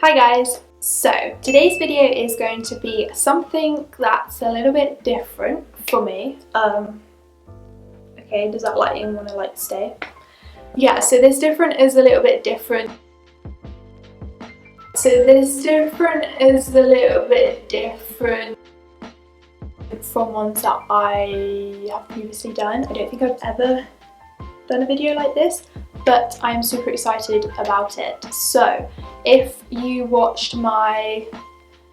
Hi guys! So today's video is going to be something that's a little bit different for me. Okay, does that lighting want to like stay? Yeah, so this different is a little bit different. From ones that I have previously done. I don't think I've ever done a video like this, but I'm super excited about it. So if you watched not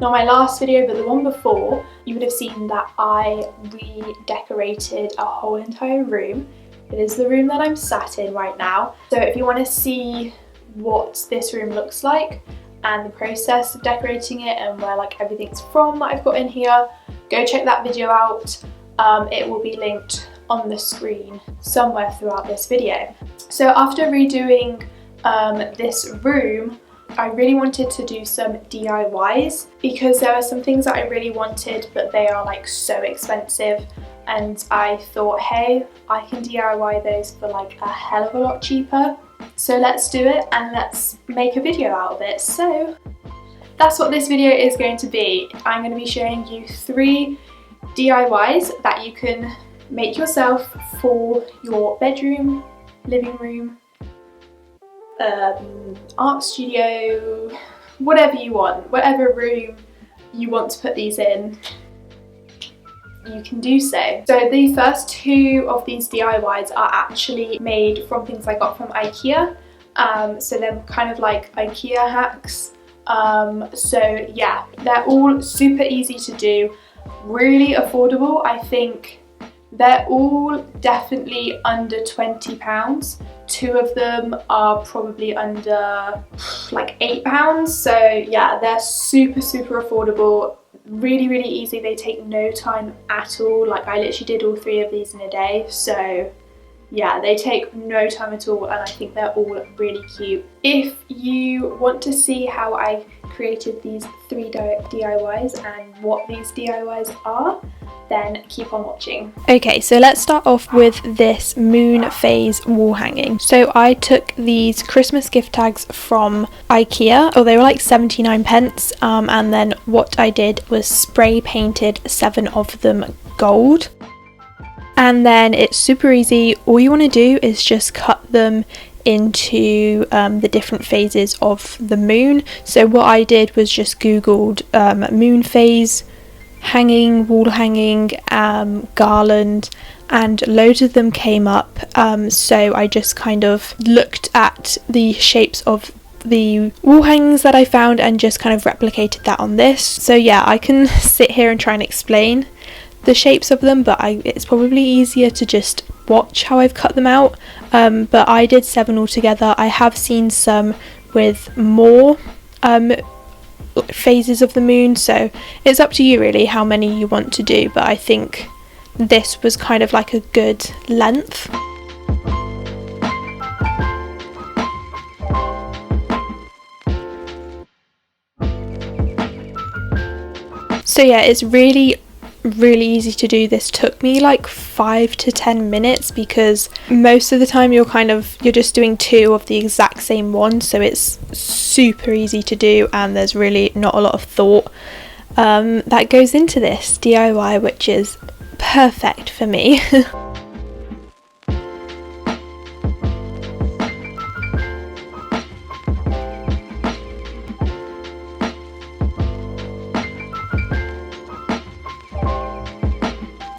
my last video but the one before, you would have seen that I redecorated a whole entire room. It is the room that I'm sat in right now. So if you want to see what this room looks like and the process of decorating it and where like everything's from that I've got in here, go check that video out. It will be linked on the screen somewhere throughout this video. So after redoing this room, I really wanted to do some DIYs because there were some things that I really wanted, but they are like so expensive, and I thought, hey, I can DIY those for like a hell of a lot cheaper. So let's do it and let's make a video out of it. So that's what this video is going to be. I'm going to be showing you 3 DIYs that you can make yourself for your bedroom, living room, art studio, whatever you want, whatever room you want to put these in, you can do so. So the first 2 of these DIYs are actually made from things I got from IKEA. So they're kind of like IKEA hacks. So yeah, they're all super easy to do, really affordable. I think they're all definitely under £20. 2 of them are probably under like £8. So yeah, they're super affordable, really easy. They take no time at all. Like I literally did all 3 of these in a day. So yeah, they take no time at all, and I think they're all really cute. If you want to see how I created these 3 DIYs and what these DIYs are, then keep on watching. Okay, so let's start off with this moon phase wall hanging. So I took these Christmas gift tags from IKEA, they were like 79p, and then what I did was spray painted 7 of them gold. And then it's super easy. All you want to do is just cut them into the different phases of the moon. So what I did was just googled moon phase hanging, wall hanging, garland, and loads of them came up. So I just kind of looked at the shapes of the wall hangings that I found and just kind of replicated that on this. So yeah, I can sit here and try and explain the shapes of them, but it's probably easier to just watch how I've cut them out. But I did 7 altogether. I have seen some with more phases of the moon, so it's up to you really how many you want to do, but I think this was kind of like a good length. So yeah, it's really easy to do. This took me like 5 to 10 minutes because most of the time you're just doing 2 of the exact same one, so it's super easy to do, and there's really not a lot of thought that goes into this DIY, which is perfect for me.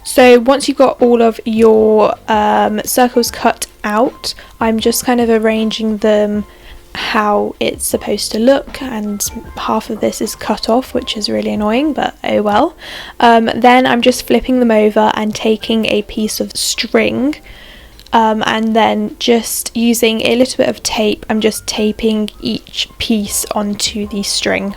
So once you've got all of your circles cut out, I'm just kind of arranging them how it's supposed to look, and half of this is cut off, which is really annoying, but oh well. Then I'm just flipping them over and taking a piece of string, and then just using a little bit of tape, I'm just taping each piece onto the string.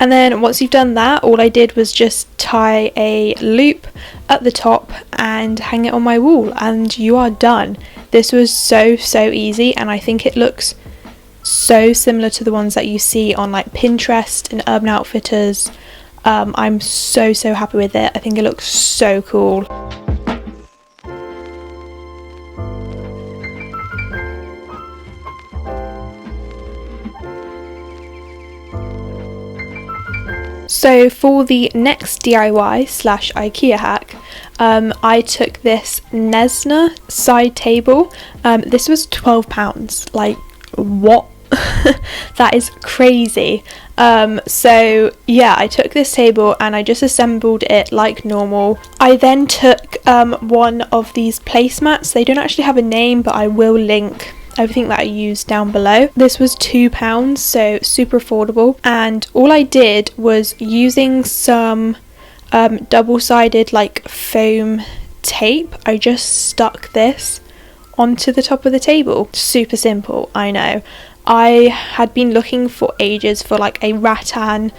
And then once you've done that, all I did was just tie a loop at the top and hang it on my wall, and you are done. This was so easy, and I think it looks so similar to the ones that you see on like Pinterest and Urban Outfitters. I'm so happy with it. I think it looks so cool. So for the next DIY slash IKEA hack, I took this Nesna side table. This was £12. Like, what? That is crazy. So yeah, I took this table and I just assembled it like normal. I then took one of these placemats. They don't actually have a name, but I will link everything that I used down below. This was £2, so super affordable, and all I did was using some double-sided like foam tape, I just stuck this onto the top of the table. Super simple, I know. I had been looking for ages for like a rattan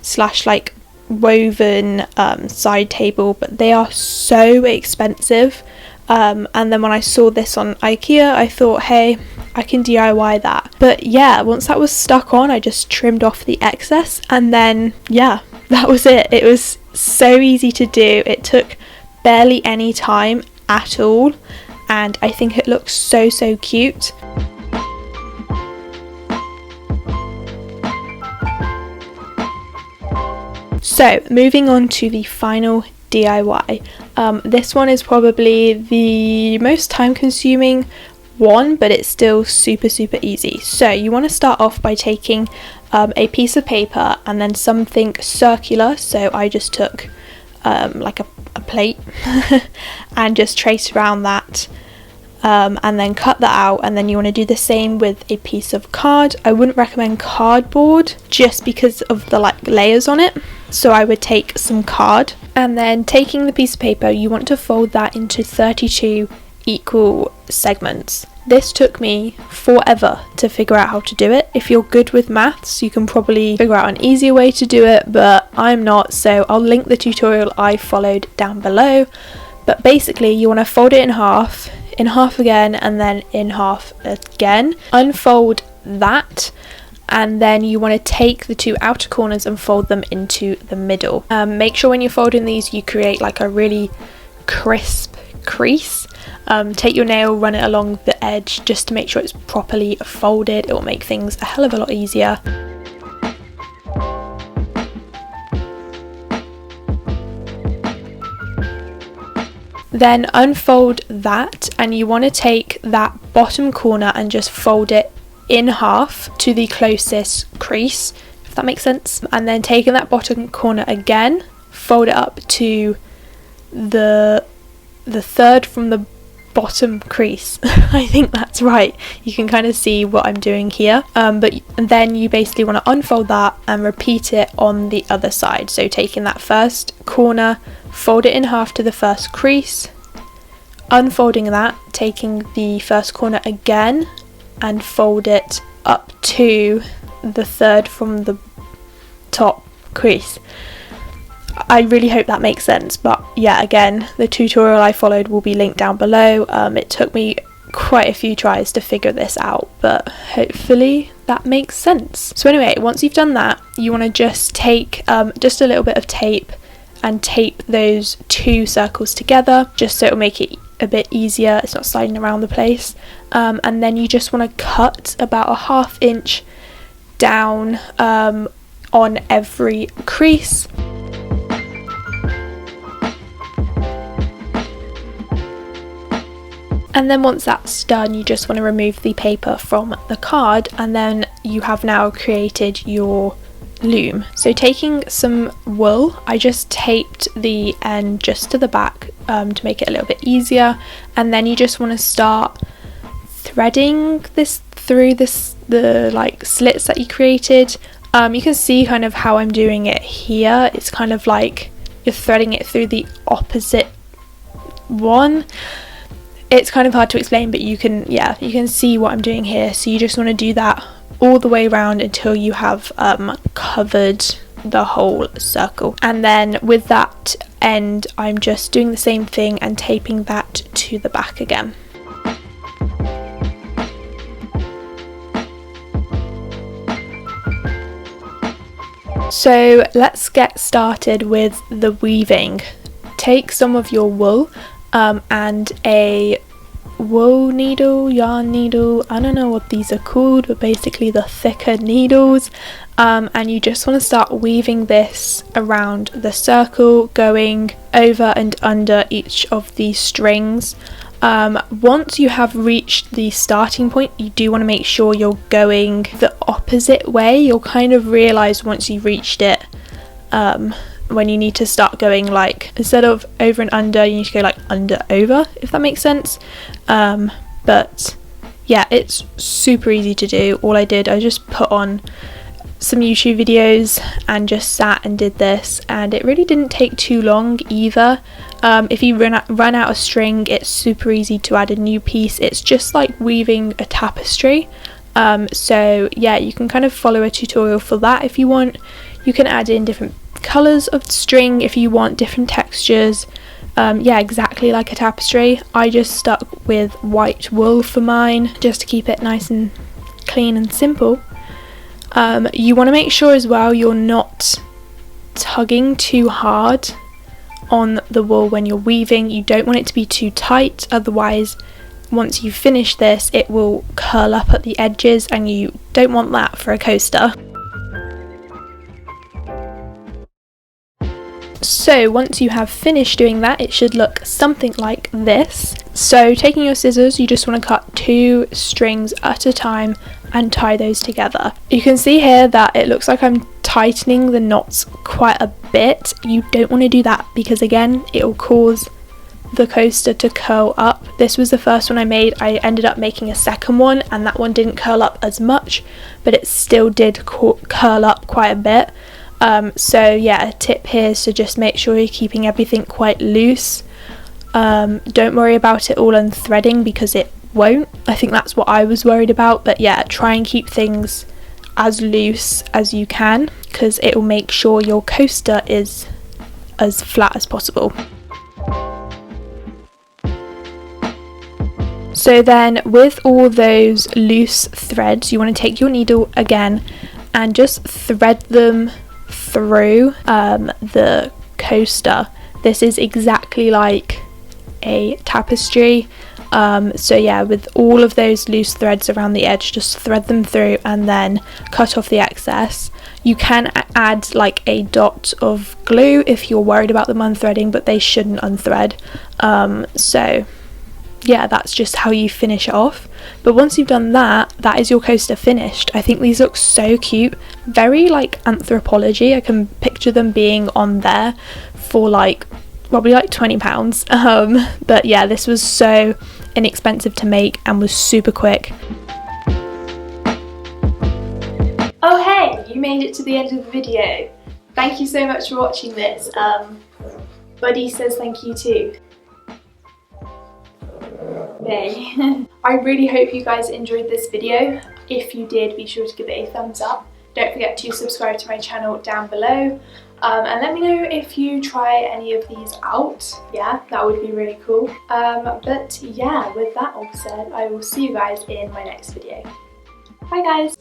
slash like woven side table, but they are so expensive. And then when I saw this on IKEA, I thought, hey, I can DIY that. But yeah, once that was stuck on, I just trimmed off the excess, and then yeah, that was it. It was so easy to do. It took barely any time at all, and I think it looks so cute. So moving on to the final DIY. This one is probably the most time consuming one, but it's still super easy. So you want to start off by taking a piece of paper and then something circular. So I just took like a plate and just traced around that, and then cut that out. And then you want to do the same with a piece of card. I wouldn't recommend cardboard just because of the like layers on it, so I would take some card. And then taking the piece of paper, you want to fold that into 32 equal segments. This took me forever to figure out how to do it. If you're good with maths, you can probably figure out an easier way to do it, but I'm not, so I'll link the tutorial I followed down below. But basically you want to fold it in half again, and then in half again. Unfold that, and then you want to take the two outer corners and fold them into the middle. Make sure when you're folding these you create like a really crisp crease. Take your nail, run it along the edge just to make sure it's properly folded. It will make things a hell of a lot easier. Then unfold that, and you want to take that bottom corner and just fold it in half to the closest crease, if that makes sense. And then taking that bottom corner again, fold it up to the third from the bottom crease. I think that's right. You can kind of see what I'm doing here. And then you basically want to unfold that and repeat it on the other side. So taking that first corner, fold it in half to the first crease, unfolding that, taking the first corner again and fold it up to the third from the top crease. I really hope that makes sense, but yeah, again, the tutorial I followed will be linked down below. It took me quite a few tries to figure this out, but hopefully that makes sense. So anyway, once you've done that, you want to just take just a little bit of tape and tape those two circles together, just so it'll make it a bit easier, it's not sliding around the place. And then you just want to cut about a 1/2 inch down on every crease. And then once that's done, you just want to remove the paper from the card, and then you have now created your loom. So taking some wool, I just taped the end just to the back to make it a little bit easier, and then you just want to start threading this through the like slits that you created. You can see kind of how I'm doing it here. It's kind of like you're threading it through the opposite one. It's kind of hard to explain, but you can see what I'm doing here. So you just want to do that all the way around until you have covered the whole circle. And then with that end, I'm just doing the same thing and taping that to the back again. So let's get started with the weaving. Take some of your wool and a wool needle, yarn needle, I don't know what these are called, but basically the thicker needles, and you just want to start weaving this around the circle, going over and under each of these strings. Once you have reached the starting point, you do want to make sure you're going the opposite way. You'll kind of realise once you've reached it, when you need to start going, like, instead of over and under, you need to go like under over, if that makes sense. But yeah, it's super easy to do. All I did, I just put on some YouTube videos and just sat and did this, and it really didn't take too long either. If you run out of string, it's super easy to add a new piece. It's just like weaving a tapestry. So yeah, you can kind of follow a tutorial for that if you want. You can add in different colours of string if you want, different textures. Yeah, exactly like a tapestry. I just stuck with white wool for mine just to keep it nice and clean and simple. You want to make sure as well you're not tugging too hard on the wool when you're weaving. You don't want it to be too tight, otherwise once you finish this it will curl up at the edges, and you don't want that for a coaster. So once you have finished doing that, it should look something like this. So taking your scissors, you just want to cut 2 strings at a time and tie those together. You can see here that it looks like I'm tightening the knots quite a bit. You don't want to do that because again, it will cause the coaster to curl up. This was the first one I made. I ended up making a second one and that one didn't curl up as much, but it still did curl up quite a bit. So yeah, a tip here is to just make sure you're keeping everything quite loose. Don't worry about it all unthreading because it won't. I think that's what I was worried about, but yeah, try and keep things as loose as you can because it will make sure your coaster is as flat as possible. So then with all those loose threads, you want to take your needle again and just thread them through the coaster. This is exactly like a tapestry. So yeah, with all of those loose threads around the edge, just thread them through and then cut off the excess. You can add like a dot of glue if you're worried about them unthreading, but they shouldn't unthread. So yeah, that's just how you finish it off. But once you've done that, that is your coaster finished. I think these look so cute, very like Anthropologie. I can picture them being on there for like probably like £20. But yeah, this was so inexpensive to make and was super quick. Oh hey, you made it to the end of the video. Thank you so much for watching this. Buddy says thank you too. Yay. I really hope you guys enjoyed this video. If you did, be sure to give it a thumbs up. Don't forget to subscribe to my channel down below. And let me know if you try any of these out. Yeah, that would be really cool. But yeah, with that all said, I will see you guys in my next video. Bye guys!